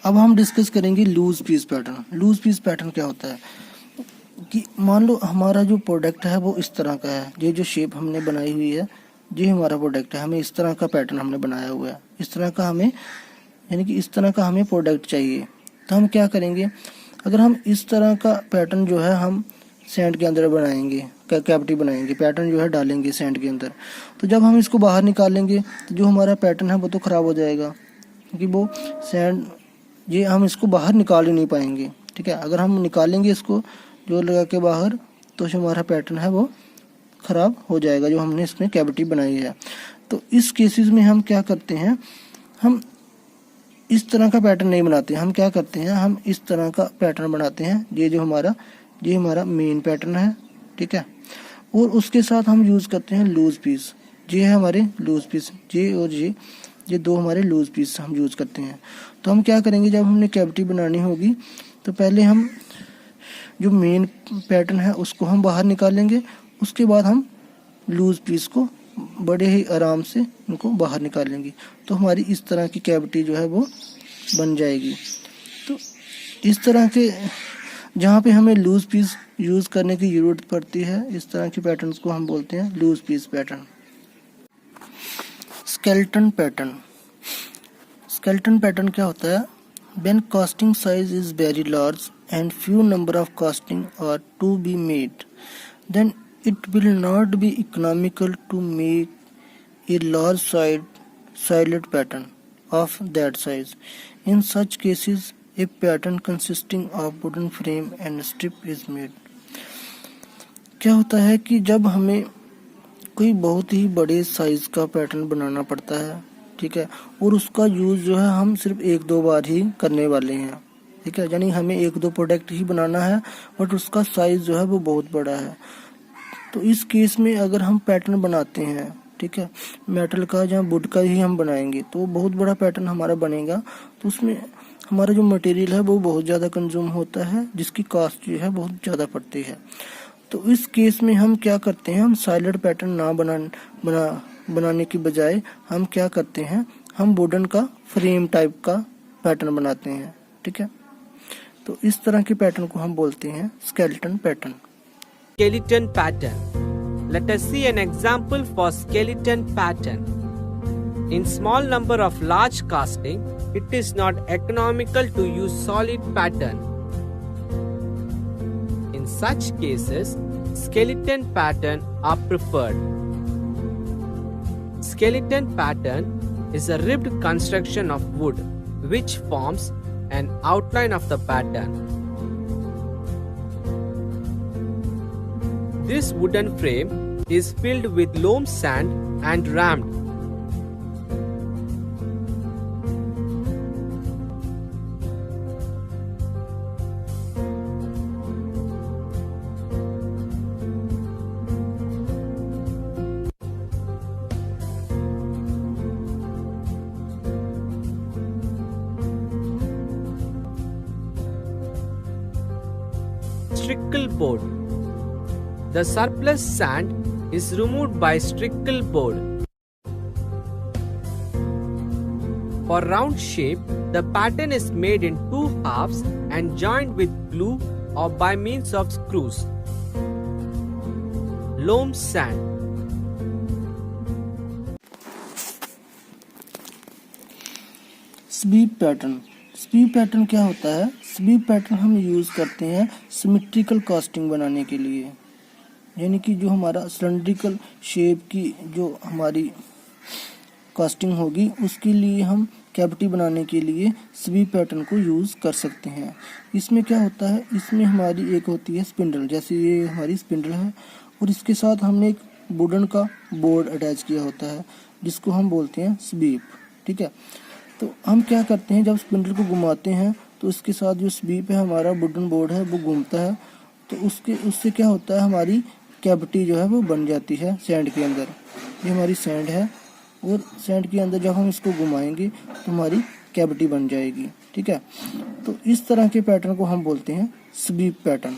अब हम डिस्कस करेंगे loose piece pattern. Loose piece pattern क्या होता है कि मान लो हमारा जो प्रोडक्ट है वो इस तरह का है, ये जो शेप हमने बनाई हुई है ये हमारा प्रोडक्ट है, हमें इस तरह का पैटर्न हमने बनाया हुआ है, इस तरह का हमें यानी कि इस तरह का हमें प्रोडक्ट चाहिए। तो हम क्या करेंगे, अगर हम इस तरह का पैटर्न जो है हम सैंड के अंदर बनाएंगे, कैविटी बनाएंगे, पैटर्न जो है डालेंगे सैंड के अंदर, तो जब हम इसको बाहर निकालेंगे तो जो हमारा पैटर्न है वो तो ख़राब हो जाएगा, क्योंकि वो सैंड ये हम इसको बाहर निकाल ही नहीं पाएंगे। ठीक है, अगर हम निकालेंगे इसको जो लगा के बाहर तो जो हमारा पैटर्न है वो ख़राब हो जाएगा, जो हमने इसमें कैविटी बनाई है। तो इस केसेस में हम क्या करते हैं, हम इस तरह का पैटर्न नहीं बनाते, हम क्या करते हैं, हम इस तरह का पैटर्न बनाते हैं। ये हमारा मेन पैटर्न है। ठीक है, और उसके साथ हम यूज़ करते हैं लूज पीस। ये है हमारे लूज पीस, ये और ये दो हमारे लूज पीस हम यूज़ करते हैं। तो हम क्या करेंगे, जब हमने कैविटी बनानी होगी तो पहले हम जो मेन पैटर्न है उसको हम बाहर निकालेंगे, उसके बाद हम लूज पीस को बड़े ही आराम से उनको बाहर निकालेंगे, तो हमारी इस तरह की कैविटी जो है वो बन जाएगी। तो इस तरह के जहाँ पे हमें लूज पीस यूज़ करने की ज़रूरत पड़ती है, इस तरह के पैटर्न्स को हम बोलते हैं loose piece pattern. Skeleton pattern. Skeleton pattern क्या होता है, when casting size is very large and few number of casting are to be made, then it will not be economical to make a large sided pattern of that size. In such cases, a pattern consisting of wooden frame and strip is made. क्या होता है कि जब हमें कोई बहुत ही बड़े size का पैटर्न बनाना पड़ता है, ठीक है, और उसका यूज़ जो है हम सिर्फ एक दो बार ही करने वाले हैं। ठीक है, यानी हमें एक दो प्रोडक्ट ही बनाना है, बट उसका साइज़ जो है वो बहुत बड़ा है। तो इस केस में अगर हम पैटर्न बनाते हैं, ठीक है, मेटल का या वुड का ही हम बनाएंगे तो वो बहुत बड़ा पैटर्न हमारा बनेगा, तो उसमें हमारा जो मटेरियल है वो बहुत ज़्यादा कंज्यूम होता है, जिसकी कॉस्ट जो है बहुत ज़्यादा पड़ती है। तो इस केस में हम क्या करते हैं, हम साइलेंट पैटर्न ना बनाने की बजाय हम क्या करते हैं, हम वुडन का फ्रेम टाइप का पैटर्न बनाते हैं। ठीक है, तो इस तरह के पैटर्न को हम बोलते हैं skeleton pattern. Skeleton pattern. Let us see an example for skeleton pattern. In small number of large casting, it is not economical to use solid pattern. In such cases, skeleton pattern are preferred. Skeleton pattern is a ribbed construction of wood which forms an outline of the pattern. This wooden frame is filled with loam sand and rammed. Strickle board. The surplus sand is removed by strickle board. For round shape, the pattern is made in two halves and joined with glue or by means of screws. Loam sand. Sweep pattern. Sweep pattern क्या होता है, SVEEP pattern हम use करते हैं symmetrical casting बनाने के लिए, यानी कि जो हमारा सिलेंड्रिकल शेप की जो हमारी कास्टिंग होगी उसके लिए हम कैविटी बनाने के लिए स्वीप पैटर्न को यूज़ कर सकते हैं। इसमें क्या होता है, इसमें हमारी एक होती है स्पिंडल, जैसे ये हमारी स्पिंडल है, और इसके साथ हमने एक वुडन का बोर्ड अटैच किया होता है जिसको हम बोलते हैं स्वीप। ठीक है, तो हम क्या करते हैं, जब स्पिंडल को घुमाते हैं तो इसके साथ जो स्वीप है हमारा वुडन बोर्ड है वो घूमता है, तो उससे क्या होता है, हमारी कैविटी जो है वो बन जाती है सैंड के अंदर। ये हमारी सैंड है और सैंड के अंदर जब हम इसको घुमाएंगे तो हमारी कैविटी बन जाएगी। ठीक है, तो इस तरह के पैटर्न को हम बोलते हैं स्वीप पैटर्न।